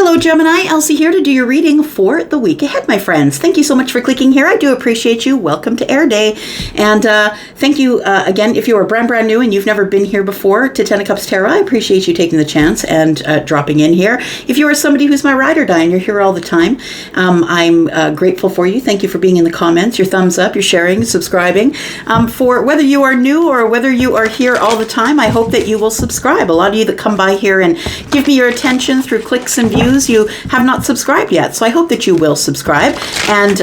Hello Gemini, Elsie here to do your reading for the week ahead, my friends. Thank you so much for clicking here. I do appreciate you. Welcome to Air Day. And thank you again, if you are brand new and you've never been here before to Ten of Cups Tarot, I appreciate you taking the chance and dropping in here. If you are somebody who's my ride or die and you're here all the time, I'm grateful for you. Thank you for being in the comments, your thumbs up, your sharing, subscribing. For whether you are new or whether you are here all the time, I hope that you will subscribe. A lot of you that come by here and give me your attention through clicks and views, you have not subscribed yet, so I hope that you will subscribe and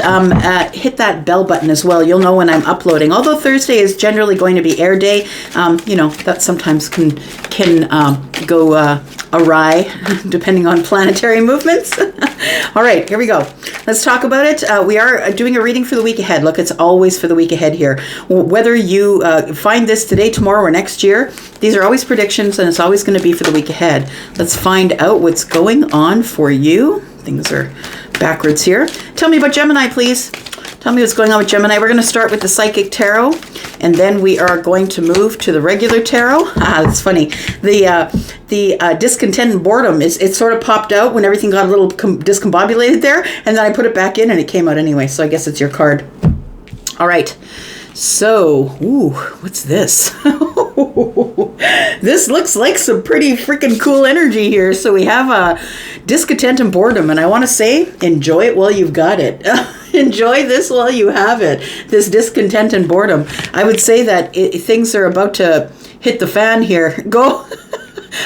hit that bell button as well. You'll know when I'm uploading. Although Thursday is generally going to be Air Day, you know, that sometimes can go awry depending on planetary movements. All right, here we go. Let's talk about it. We are doing a reading for the week ahead. Look, it's always for the week ahead here. Whether you find this today, tomorrow, or next year, these are always predictions, and it's always going to be for the week ahead. Let's find out what's going on for you. Things are backwards here. Tell me about Gemini, please. Tell me what's going on with Gemini. We're going to start with the Psychic Tarot, and then we are going to move to the regular Tarot. It's funny. The discontent and boredom, it sort of popped out when everything got a little discombobulated there, and then I put it back in, and it came out anyway, so I guess it's your card. All right. So, ooh, what's this? This looks like some pretty freaking cool energy here. So we have discontent and boredom, and I want to say, enjoy it while you've got it. Enjoy this while you have it. This discontent and boredom. I would say that things are about to hit the fan here.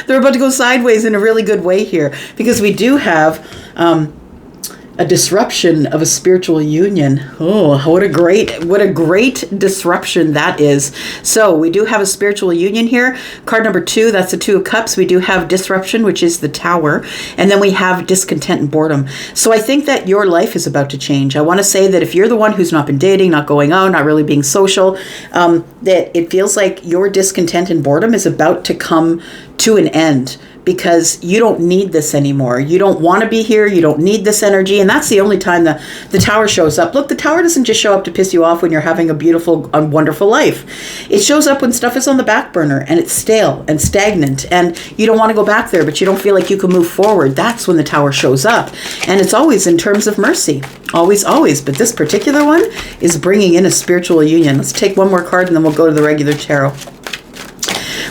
They're about to go sideways in a really good way here, because we do have a disruption of a spiritual union. Oh, what a great disruption that is. So we do have a spiritual union here. Card number 2, that's the 2 of Cups. We do have disruption, which is the Tower. And then we have discontent and boredom. So I think that your life is about to change. I want to say that if you're the one who's not been dating, not going out, not really being social, that it feels like your discontent and boredom is about to come to an end, because you don't need this anymore. You don't want to be here. You don't need this energy. And that's the only time the Tower shows up. Look, the Tower doesn't just show up to piss you off when you're having a beautiful, wonderful life. It shows up when stuff is on the back burner and it's stale and stagnant and you don't want to go back there, but you don't feel like you can move forward. That's when the Tower shows up. And it's always in terms of mercy. Always, always. But this particular one is bringing in a spiritual union. Let's take one more card and then we'll go to the regular tarot.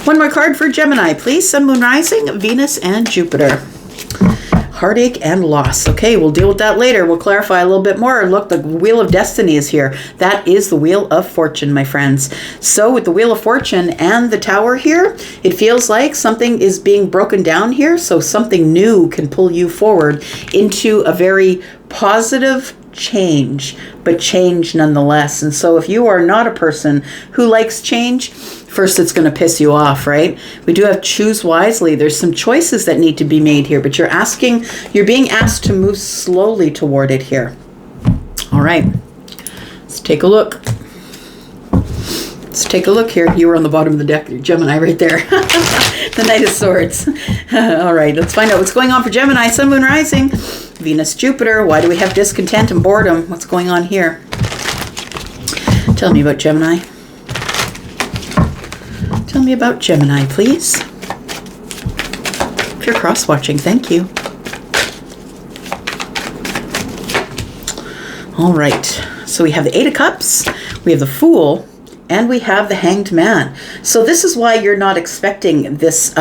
One more card for Gemini, please. Sun, Moon, Rising, Venus, and Jupiter. Heartache and loss. Okay, we'll deal with that later. We'll clarify a little bit more. Look, the Wheel of Destiny is here. That is the Wheel of Fortune, my friends. So with the Wheel of Fortune and the Tower here, it feels like something is being broken down here. So something new can pull you forward into a very positive change, but change nonetheless. And so if you are not a person who likes change, first it's going to piss you off, right? We do have choose wisely. There's some choices that need to be made here, but you're being asked to move slowly toward it here. All right, let's take a look. Let's take a look here. You were on the bottom of the deck, Gemini, right there. The Knight of Swords. All right, let's find out what's going on for Gemini. Sun, Moon, Rising, Venus, Jupiter. Why do we have discontent and boredom? What's going on here? Tell me about Gemini. Tell me about Gemini, please. If you're cross-watching, thank you. All right, so we have the 8 of Cups, we have the Fool, and we have the Hanged Man. So this is why you're not expecting this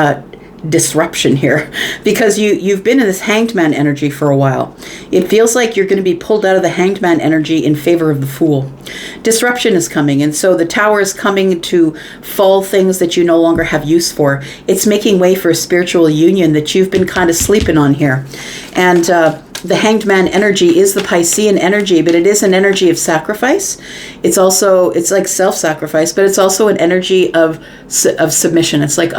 disruption here, because you've been in this Hanged Man energy for a while. It feels like you're going to be pulled out of the Hanged Man energy in favor of the Fool. Disruption is coming, and so the Tower is coming to fall things that you no longer have use for. It's making way for a spiritual union that you've been kind of sleeping on here. And the Hanged Man energy is the Piscean energy, but it is an energy of sacrifice. It's like self-sacrifice, but it's also an energy of submission. It's like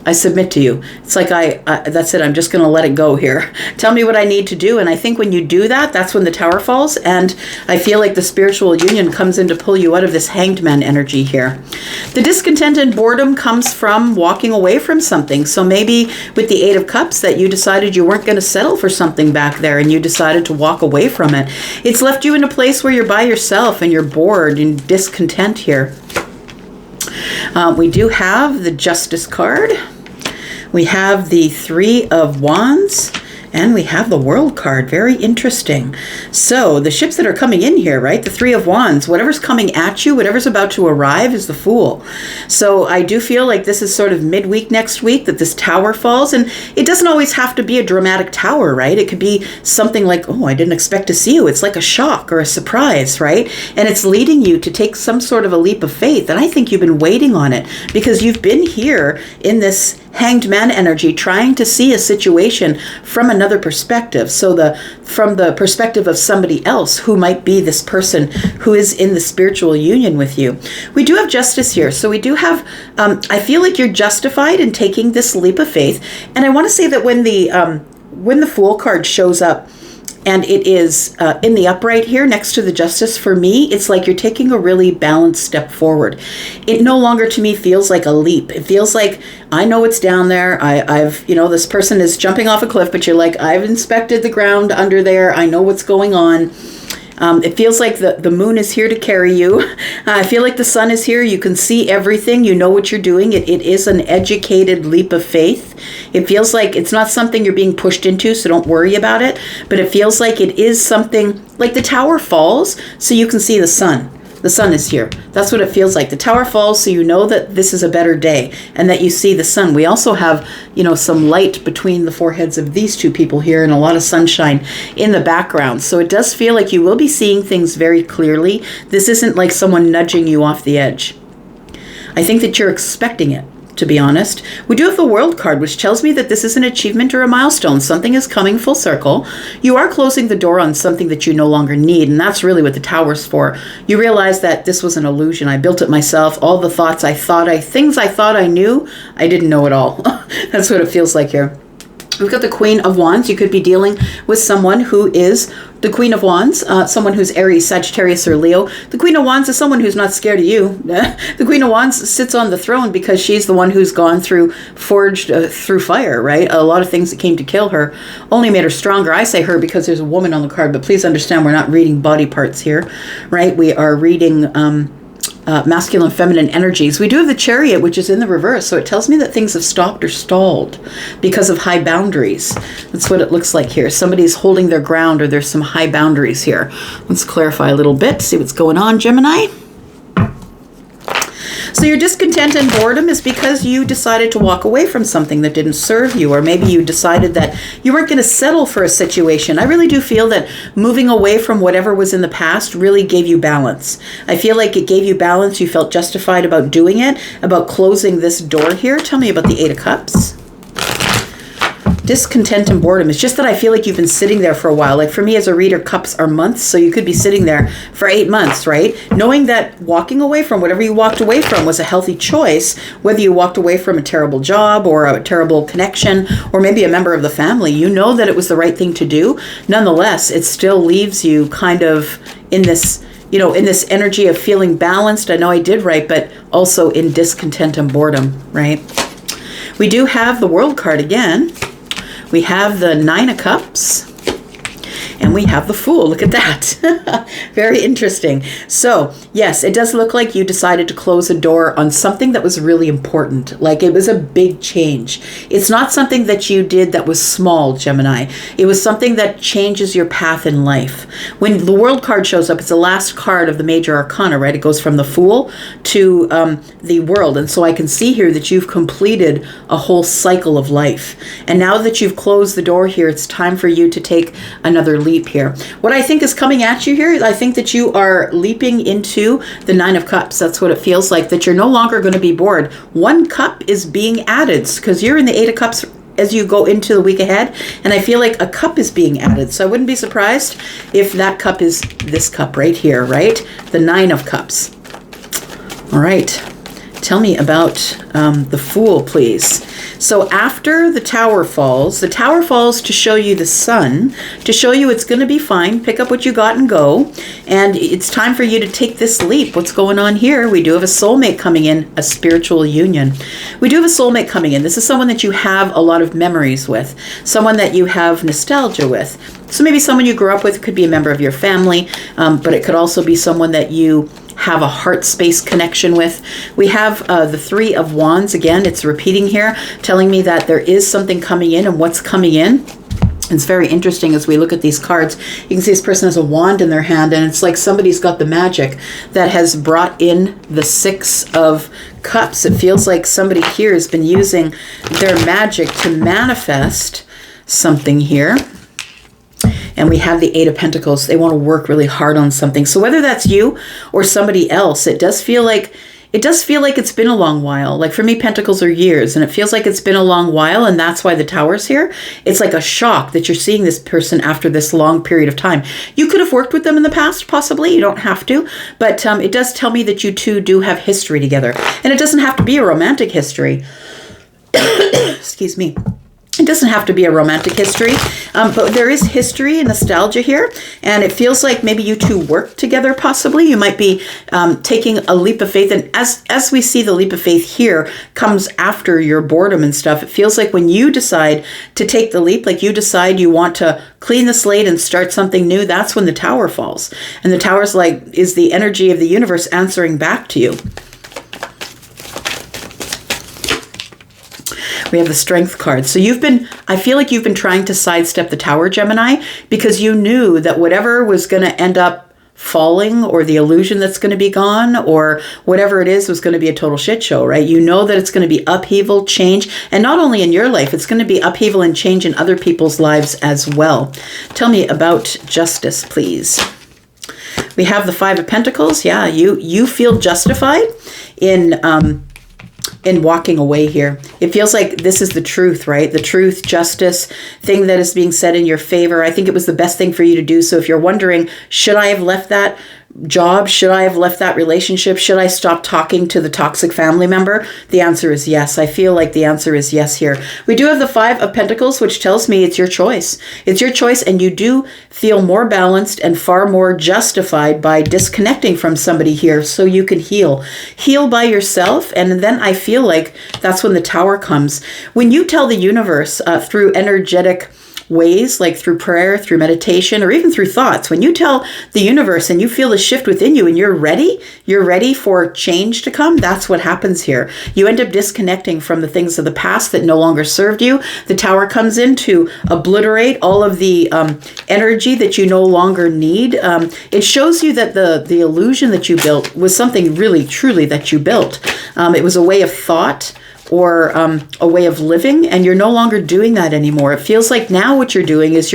I submit to you. It's like that's it. I'm just going to let it go here. Tell me what I need to do. And I think when you do that, that's when the Tower falls. And I feel like the spiritual union comes in to pull you out of this Hanged Man energy here. The discontent and boredom comes from walking away from something. So maybe with the 8 of Cups that you decided you weren't going to settle for something back there and you decided to walk away from it. It's left you in a place where you're by yourself and you're bored and discontent here. We do have the Justice card. We have the 3 of Wands, And we have the World card. Very interesting. So the ships that are coming in here, right? The Three of Wands, whatever's coming at you, whatever's about to arrive is the Fool. So I do feel like this is sort of midweek next week that this tower falls. And it doesn't always have to be a dramatic tower, right? It could be something like, oh, I didn't expect to see you. It's like a shock or a surprise, right? And it's leading you to take some sort of a leap of faith. And I think you've been waiting on it because you've been here in this Hanged Man energy trying to see a situation from another perspective. So from the perspective of somebody else who might be this person who is in the spiritual union with you. We do have Justice here. So we do have, I feel like you're justified in taking this leap of faith. And I want to say that when the Fool card shows up, and it is in the upright here next to the Justice, for me, it's like you're taking a really balanced step forward. It no longer to me feels like a leap. It feels like, I know it's down there. I've, this person is jumping off a cliff, but you're like, I've inspected the ground under there. I know what's going on. It feels like the moon is here to carry you. I feel like the sun is here. You can see everything. You know what you're doing. It is an educated leap of faith. It feels like it's not something you're being pushed into, so don't worry about it. But it feels like it is something like the tower falls so you can see the sun. The sun is here. That's what it feels like. The tower falls so you know that this is a better day and that you see the sun. We also have, some light between the foreheads of these two people here and a lot of sunshine in the background. So it does feel like you will be seeing things very clearly. This isn't like someone nudging you off the edge. I think that you're expecting it, to be honest. We do have the World card, which tells me that this is an achievement or a milestone. Something is coming full circle. You are closing the door on something that you no longer need, and that's really what the Tower's for. You realize that this was an illusion. I built it myself. All the things I thought I knew, I didn't know at all. That's what it feels like here. We've got the Queen of Wands. You could be dealing with someone who is the Queen of Wands, someone who's Aries, Sagittarius, or Leo. The Queen of Wands is someone who's not scared of you. The Queen of Wands sits on the throne because she's the one who's gone forged through fire, right? A lot of things that came to kill her only made her stronger. I say her because there's a woman on the card, but please understand we're not reading body parts here, right? We are reading masculine, feminine energies. We do have the Chariot, which is in the reverse. So it tells me that things have stopped or stalled because of high boundaries. That's what it looks like here. Somebody's holding their ground or there's some high boundaries here. Let's clarify a little bit, see what's going on, Gemini. So your discontent and boredom is because you decided to walk away from something that didn't serve you, or maybe you decided that you weren't going to settle for a situation. I really do feel that moving away from whatever was in the past really gave you balance. I feel like it gave you balance. You felt justified about doing it, about closing this door here. Tell me about the Eight of Cups. Discontent and boredom. It's just that I feel like you've been sitting there for a while. Like for me as a reader, cups are months. So you could be sitting there for 8 months, right? Knowing that walking away from whatever you walked away from was a healthy choice, whether you walked away from a terrible job or a terrible connection, or maybe a member of the family, you know that it was the right thing to do. Nonetheless, it still leaves you kind of in this, in this energy of feeling balanced. I know I did right, but also in discontent and boredom, right? We do have the World card again. We have the Nine of Cups, and we have the Fool. Look at that. Very interesting. So, yes, it does look like you decided to close a door on something that was really important. Like it was a big change. It's not something that you did that was small, Gemini. It was something that changes your path in life. When the World card shows up, it's the last card of the major arcana, right? It goes from the Fool to the World. And so I can see here that you've completed a whole cycle of life. And now that you've closed the door here, it's time for you to take another leap here. What I think is coming at you here, I think that you are leaping into the Nine of Cups. That's what it feels like, that you're no longer going to be bored. One cup is being added because you're in the Eight of Cups as you go into the week ahead. And I feel like a cup is being added. So I wouldn't be surprised if that cup is this cup right here, right? The Nine of Cups. All right. Tell me about the Fool, please. So after the tower falls to show you the sun, to show you it's going to be fine. Pick up what you got and go. And it's time for you to take this leap. What's going on here? We do have a soulmate coming in, a spiritual union. We do have a soulmate coming in. This is someone that you have a lot of memories with, someone that you have nostalgia with. So maybe someone you grew up with, could be a member of your family, but it could also be someone that you have a heart space connection with. We have the Three of Wands. Again, it's repeating here, telling me that there is something coming in, and what's coming in It's very interesting as we look at these cards. You can see this person has a wand in their hand, and it's like somebody's got the magic that has brought in the Six of Cups. It feels like somebody here has been using their magic to manifest something here. And we have the Eight of Pentacles. They want to work really hard on something. So whether that's you or somebody else, it does feel like it's been a long while. Like for me, Pentacles are years, and it feels like it's been a long while, and that's why the Tower's here. It's like a shock that you're seeing this person after this long period of time. You could have worked with them in the past, possibly. You don't have to, but it does tell me that you two do have history together. And it doesn't have to be a romantic history. Excuse me. It doesn't have to be a romantic history, but there is history and nostalgia here, and it feels like maybe you two work together, possibly. You might be taking a leap of faith, and as we see the leap of faith here comes after your boredom and stuff. It feels like when you decide to take the leap, like you decide you want to clean the slate and start something new, that's when the Tower falls. And the Tower's like, is the energy of the universe answering back to you. We have the Strength card. So I feel like you've been trying to sidestep the Tower, Gemini, because you knew that whatever was going to end up falling, or the illusion that's going to be gone, or whatever it is, was going to be a total shit show, right? You know that it's going to be upheaval, change, and not only in your life, it's going to be upheaval and change in other people's lives as well. Tell me about justice, please. We have the Five of Pentacles. Yeah, you feel justified in walking away here. It feels like this is the truth, right? The truth, justice, thing that is being said in your favor. I think it was the best thing for you to do. So if you're wondering, should I have left that job? Should I have left that relationship? Should I stop talking to the toxic family member? The answer is yes. I feel like the answer is yes here. We do have the Five of Pentacles, which tells me it's your choice. It's your choice, and you do feel more balanced and far more justified by disconnecting from somebody here so you can heal. Heal by yourself, and then I feel like that's when the Tower comes. When you tell the universe through energetic ways, like through prayer, through meditation, or even through thoughts, when you tell the universe and you feel the shift within you and you're ready for change to come, that's what happens here. You end up disconnecting from the things of the past that no longer served you. The Tower comes in to obliterate all of the energy that you no longer need. It shows you that the illusion that you built was something really, truly that you built. It was a way of thought, or a way of living, and you're no longer doing that anymore. It feels like now what you're doing is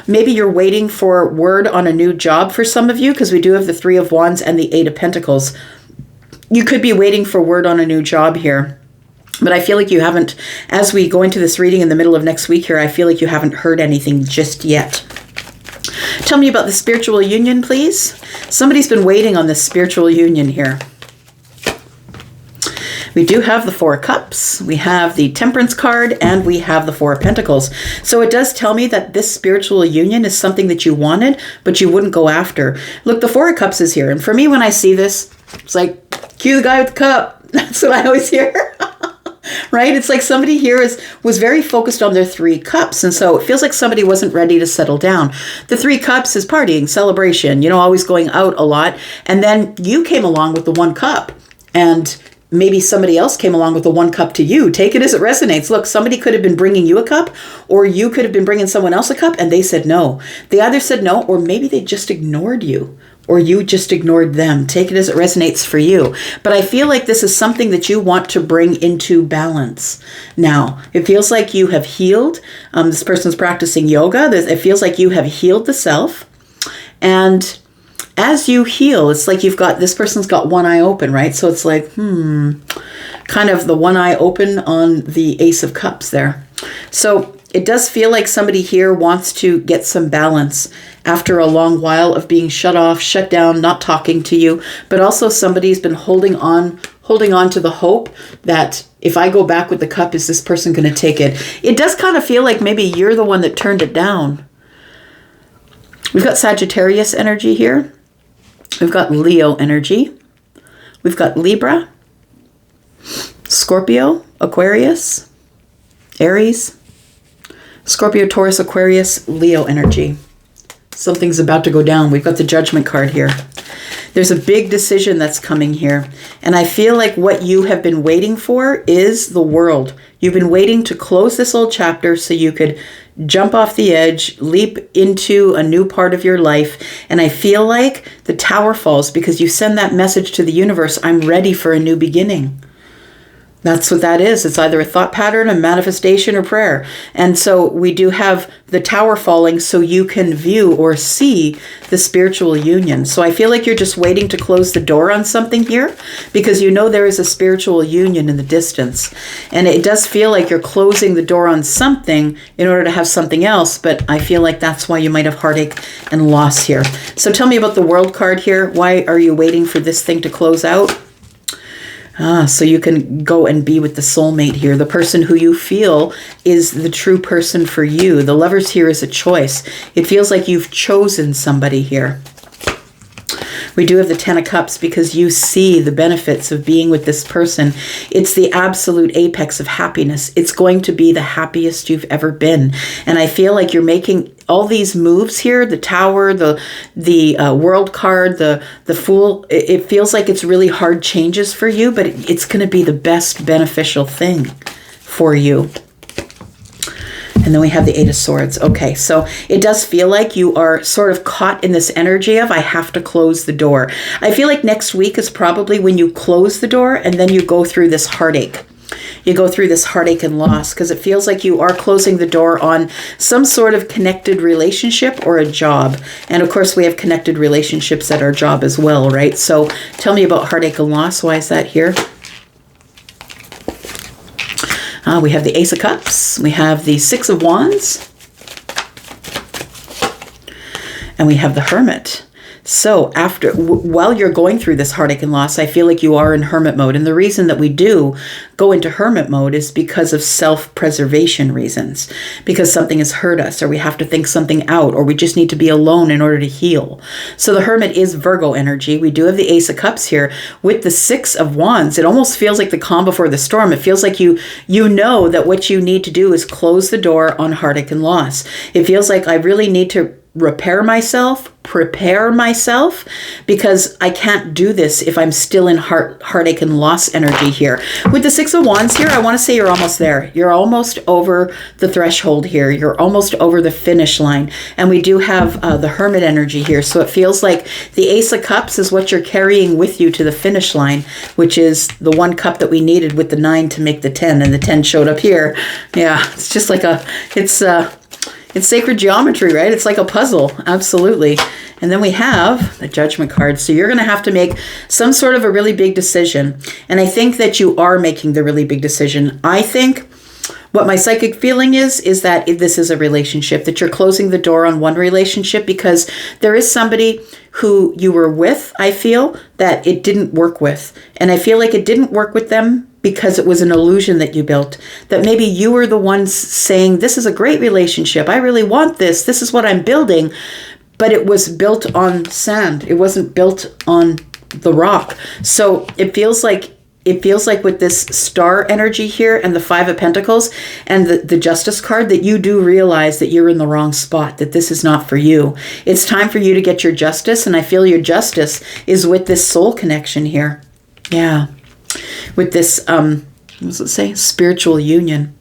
maybe you're waiting for word on a new job for some of you, because we do have the Three of Wands and the Eight of Pentacles. You could be waiting for word on a new job here. But I feel like you haven't, as we go into this reading in the middle of next week here, I feel like you haven't heard anything just yet. Tell me about the spiritual union, please. Somebody's been waiting on this spiritual union here. We do have the Four of Cups, we have the Temperance card, and we have the Four of Pentacles. So it does tell me that this spiritual union is something that you wanted, but you wouldn't go after. Look, the Four of Cups is here. And for me, when I see this, it's like, cue the guy with the cup. That's what I always hear. Right? It's like somebody here was very focused on their Three Cups. And so it feels like somebody wasn't ready to settle down. The Three Cups is partying, celebration, always going out a lot. And then you came along with the One Cup. And maybe somebody else came along with the One Cup to you. Take it as it resonates. Look, somebody could have been bringing you a cup, or you could have been bringing someone else a cup, and they said no. They either said no, or maybe they just ignored you, or you just ignored them. Take it as it resonates for you. But I feel like this is something that you want to bring into balance. Now, it feels like you have healed. This person's practicing yoga. It feels like you have healed the self. And as you heal, it's like this person's got one eye open, right? So it's like, kind of the one eye open on the Ace of Cups there. So it does feel like somebody here wants to get some balance after a long while of being shut off, shut down, not talking to you. But also somebody's been holding on to the hope that if I go back with the cup, is this person going to take it? It does kind of feel like maybe you're the one that turned it down. We've got Sagittarius energy here. We've got Leo energy. We've got Libra, Scorpio, Aquarius, Aries, Scorpio, Taurus, Aquarius, Leo energy. Something's about to go down. We've got the Judgment card here. There's a big decision that's coming here. And I feel like what you have been waiting for is the world. You've been waiting to close this old chapter so you could jump off the edge, leap into a new part of your life. And I feel like the tower falls because you send that message to the universe, I'm ready for a new beginning. That's what that is. It's either a thought pattern, a manifestation, or prayer. And so we do have the tower falling so you can view or see the spiritual union. So I feel like you're just waiting to close the door on something here because you know there is a spiritual union in the distance. And it does feel like you're closing the door on something in order to have something else. But I feel like that's why you might have heartache and loss here. So tell me about the World card here. Why are you waiting for this thing to close out? So you can go and be with the soulmate here, the person who you feel is the true person for you. The Lovers here is a choice. It feels like you've chosen somebody here. We do have the Ten of Cups because you see the benefits of being with this person. It's the absolute apex of happiness. It's going to be the happiest you've ever been. And I feel like you're making all these moves here, the Tower, the World card, the Fool. It feels like it's really hard changes for you, but it's going to be the best beneficial thing for you. And then we have the Eight of Swords. Okay, so it does feel like you are sort of caught in this energy of, I have to close the door. I feel like next week is probably when you close the door and then you go through this heartache. You go through this heartache and loss because it feels like you are closing the door on some sort of connected relationship or a job. And of course, we have connected relationships at our job as well, right? So tell me about heartache and loss. Why is that here? We have the Ace of Cups, we have the Six of Wands, and we have the Hermit. So while you're going through this heartache and loss, I feel like you are in hermit mode. And the reason that we do go into hermit mode is because of self-preservation reasons, because something has hurt us, or we have to think something out, or we just need to be alone in order to heal. So the Hermit is Virgo energy. We do have the Ace of Cups here with the Six of Wands. It almost feels like the calm before the storm. It feels like you know that what you need to do is close the door on heartache and loss. It feels like I really need to repair myself, prepare myself, because I can't do this if I'm still in heartache and loss energy here. With the Six of Wands here, I want to say you're almost there. You're almost over the threshold here. You're almost over the finish line. And we do have the Hermit energy here. So it feels like the Ace of Cups is what you're carrying with you to the finish line, which is the one cup that we needed with the 9 to make the 10. And the 10 showed up here. Yeah, it's just like it's sacred geometry, right? It's like a puzzle. Absolutely. And then we have the Judgment card. So you're going to have to make some sort of a really big decision. And I think that you are making the really big decision. I think what my psychic feeling is that this is a relationship, that you're closing the door on one relationship because there is somebody who you were with, I feel, that it didn't work with. And I feel like it didn't work with them because it was an illusion that you built, that maybe you were the ones saying, this is a great relationship. I really want this. This is what I'm building. But it was built on sand. It wasn't built on the rock. So it feels like with this star energy here and the Five of Pentacles and the Justice card that you do realize that you're in the wrong spot, that this is not for you. It's time for you to get your justice. And I feel your justice is with this soul connection here. Yeah. With this, what does it say? Spiritual union.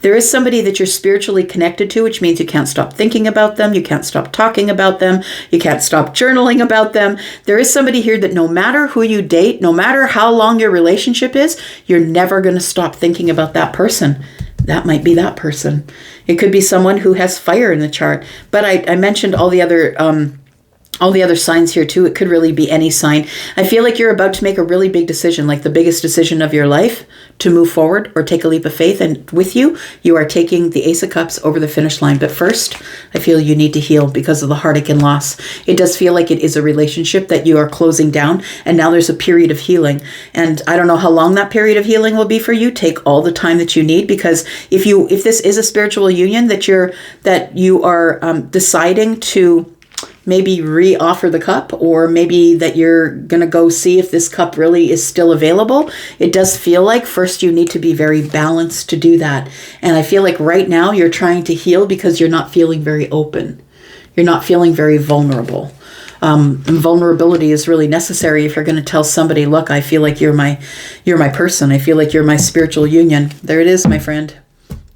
There is somebody that you're spiritually connected to, which means you can't stop thinking about them. You can't stop talking about them. You can't stop journaling about them. There is somebody here that no matter who you date, no matter how long your relationship is, you're never going to stop thinking about that person. That might be that person. It could be someone who has fire in the chart. But I mentioned all the other signs here too. It could really be any sign. I feel like you're about to make a really big decision, like the biggest decision of your life, to move forward or take a leap of faith. And with you are taking the Ace of Cups over the finish line. But first, I feel you need to heal because of the heartache and loss. It does feel like it is a relationship that you are closing down. And now there's a period of healing. And I don't know how long that period of healing will be for you. Take all the time that you need, because if this is a spiritual union that you are deciding to maybe re-offer the cup, or maybe that you're going to go see if this cup really is still available. It does feel like first you need to be very balanced to do that. And I feel like right now you're trying to heal because you're not feeling very open. You're not feeling very vulnerable. vulnerability is really necessary if you're going to tell somebody, look, I feel like you're my person. I feel like you're my spiritual union. There it is, my friend.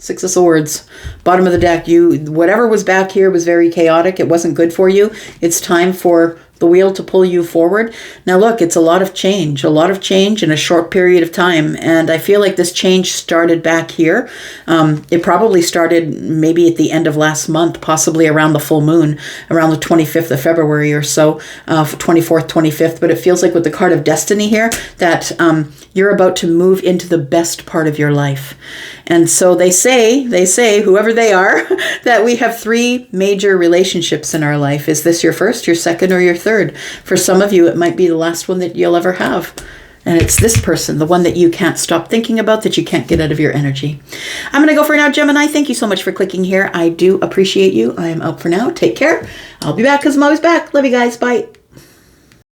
Six of Swords, bottom of the deck. Whatever was back here was very chaotic. It wasn't good for you. It's time for the wheel to pull you forward. Now look, it's a lot of change in a short period of time. And I feel like this change started back here. It probably started maybe at the end of last month, possibly around the full moon, around the 25th of February or so, 24th, 25th. But it feels like with the card of destiny here that you're about to move into the best part of your life. And so they say, whoever they are, that we have 3 major relationships in our life. Is this your first, your second, or your third? For some of you, it might be the last one that you'll ever have. And it's this person, the one that you can't stop thinking about, that you can't get out of your energy. I'm going to go for now, Gemini. Thank you so much for clicking here. I do appreciate you. I am out for now. Take care. I'll be back because I'm always back. Love you guys. Bye.